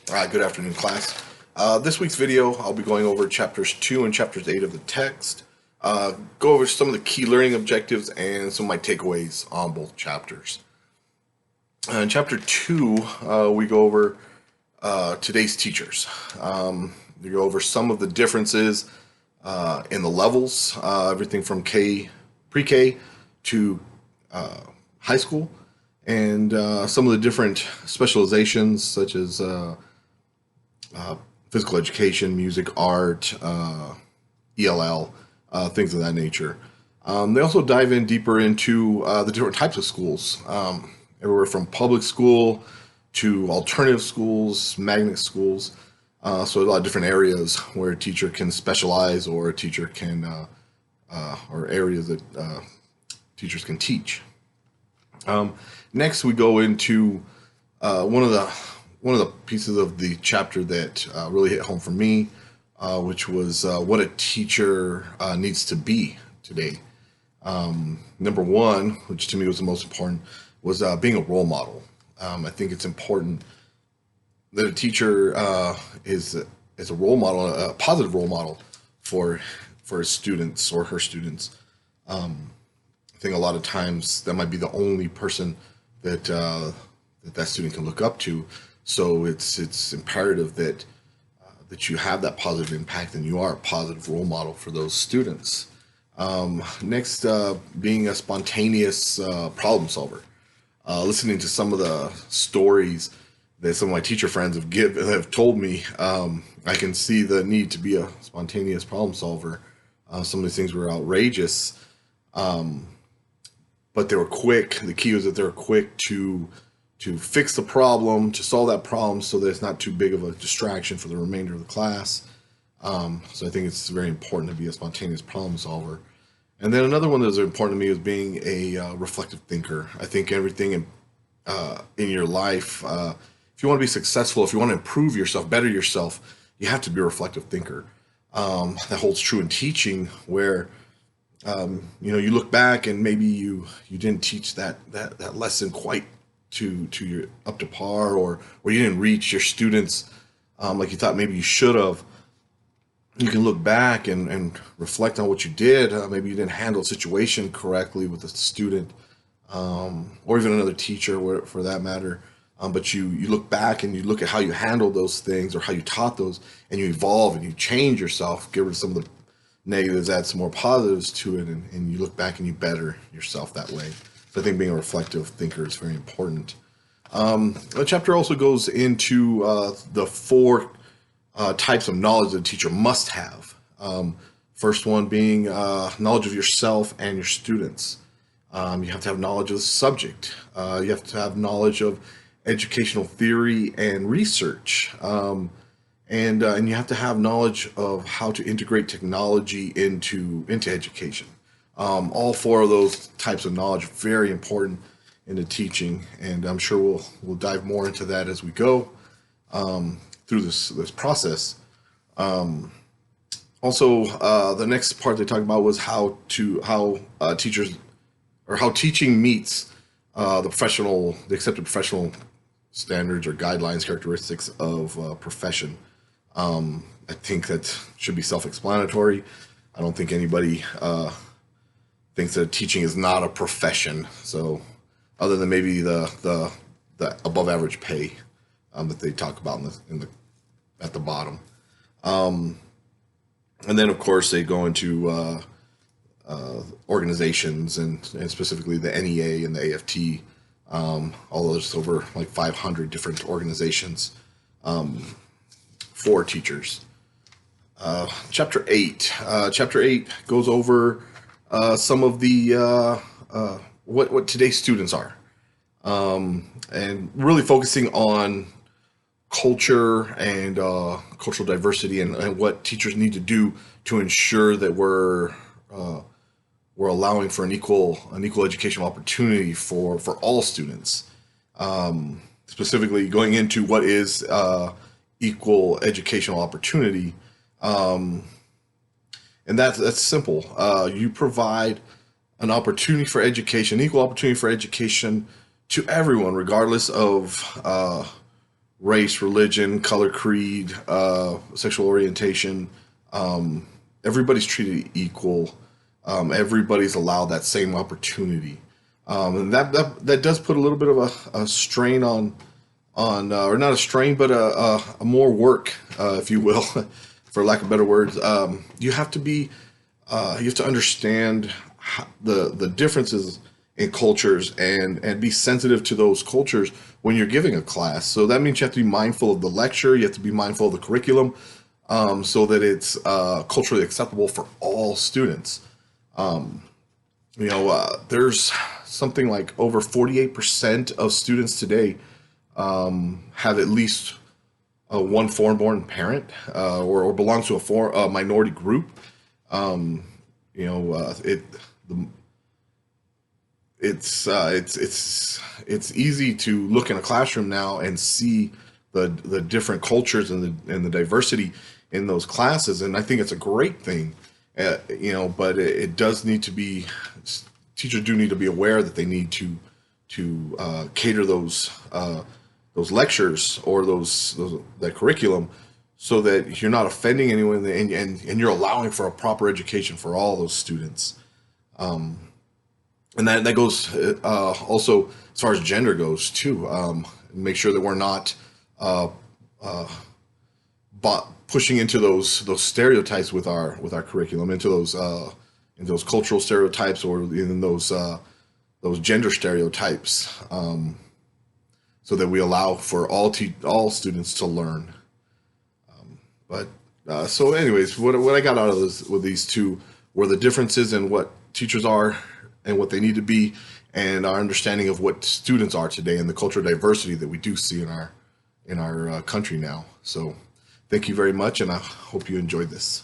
Good afternoon, class. This week's video, I'll be going over chapters 2 and chapters 8 of the text, go over some of the key learning objectives and some of my takeaways on both chapters. In chapter 2, we go over today's teachers. We go over some of the differences in the levels, everything from pre-K to high school, and some of the different specializations such as physical education, music, art, ELL, things of that nature. They also dive in deeper into the different types of schools, everywhere from public school to alternative schools, magnet schools. So a lot of different areas where a teacher can specialize, or a teacher can, or areas that teachers can teach. Next, we go into one of the pieces of the chapter that really hit home for me, which was what a teacher needs to be today. Number one, which to me was the most important, was being a role model. I think it's important that a teacher is a role model, a positive role model for his students or her students. I think a lot of times that might be the only person that that student can look up to. So it's imperative that that you have that positive impact and you are a positive role model for those students. Next, being a spontaneous problem solver. Listening to some of the stories that some of my teacher friends have told me, I can see the need to be a spontaneous problem solver. Some of these things were outrageous, but they were quick. The key was that they were quick to fix the problem, to solve that problem so that it's not too big of a distraction for the remainder of the class. So I think it's very important to be a spontaneous problem solver. And then another one that was important to me was being a reflective thinker. I think everything in your life, if you want to be successful, if you want to improve yourself, better yourself, you have to be a reflective thinker. That holds true in teaching, where you look back and maybe you didn't teach that lesson quite to your up to par, or you didn't reach your students like you thought maybe you should have. You can look back and reflect on what you did. Maybe you didn't handle a situation correctly with a student, or even another teacher for that matter. But you look back and you look at how you handled those things or how you taught those, and you evolve and you change yourself, get rid of some of the negatives, add some more positives to it, and you look back and you better yourself that way. So I think being a reflective thinker is very important. The chapter also goes into the four types of knowledge that a teacher must have. First one being knowledge of yourself and your students. You have to have knowledge of the subject. You have to have knowledge of educational theory and research. And you have to have knowledge of how to integrate technology into education. All four of those types of knowledge are very important into teaching, and I'm sure we'll dive more into that as we go through this process. Also, the next part they talked about was how teachers, or how teaching meets the accepted professional standards or guidelines, characteristics of profession. I think that should be self-explanatory. I don't think anybody thinks that teaching is not a profession. So, other than maybe the above average pay that they talk about at the bottom, and then of course they go into organizations and specifically the NEA and the AFT. Although there's over like 500 different organizations for teachers. Chapter 8 goes over some of the what today's students are, and really focusing on culture and cultural diversity, and what teachers need to do to ensure that we're allowing for an equal educational opportunity for all students. Specifically going into what is equal educational opportunity. And that's simple. You provide an opportunity for education, equal opportunity for education to everyone, regardless of race, religion, color, creed, sexual orientation. Everybody's treated equal. Everybody's allowed that same opportunity. And that does put a little bit of a strain on or not a strain, but a more work, if you will, for lack of better words. You have to be, you have to understand the differences in cultures and be sensitive to those cultures when you're giving a class. So that means you have to be mindful of the lecture. You have to be mindful of the curriculum, so that it's culturally acceptable for all students. There's something like over 48% of students today have at least one foreign-born parent, or belongs to a minority group. It's easy to look in a classroom now and see the different cultures and the diversity in those classes, and I think it's a great thing. But it does need to be, teachers do need to be aware that they need to cater those lectures or that curriculum, so that you're not offending anyone, and you're allowing for a proper education for all those students. And that goes also as far as gender goes too. Make sure that we're not pushing into those stereotypes with our curriculum, into those cultural stereotypes, or in those gender stereotypes, so that we allow for all students to learn. So anyways, what I got out of this with these two were the differences in what teachers are and what they need to be, and our understanding of what students are today, and the cultural diversity that we do see in our country now. So thank you very much, and I hope you enjoyed this.